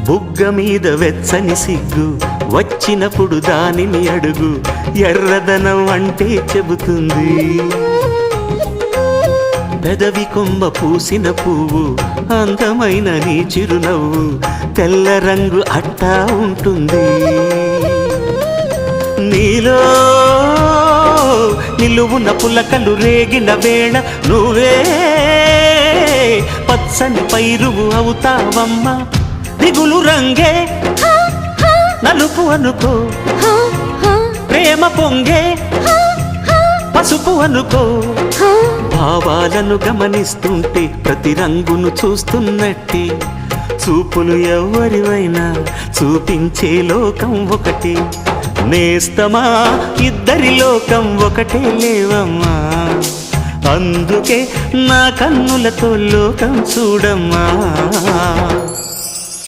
బుగ్గ మీద వెచ్చని సిగ్గు వచ్చినప్పుడు దానిని అడుగు, ఎర్రదనం అంటే చెబుతుంది. పెదవి కొమ్మ పూసిన పువ్వు అందమైన నీ చిరునవ్వు, తెల్ల రంగు అట్టా ఉంటుంది. నీలో నిలువున పులకలు రేగిన వేళ నువ్వే పచ్చని పైరువు అవుతావమ్మా. దిగులు రంగే నలుపు అనుకో, ప్రేమ పొంగే పసుపు అనుకో. భావాలను గమనిస్తుంటే ప్రతి రంగును చూస్తున్నట్టే, చూపులు ఎవరివైనా చూపించే లోకం ఒకటి. నేస్తమా ఇద్దరి లోకం ఒకటే లేవమ్మా, అందుకే నా కన్నులతో లోకం చూడమ్మా.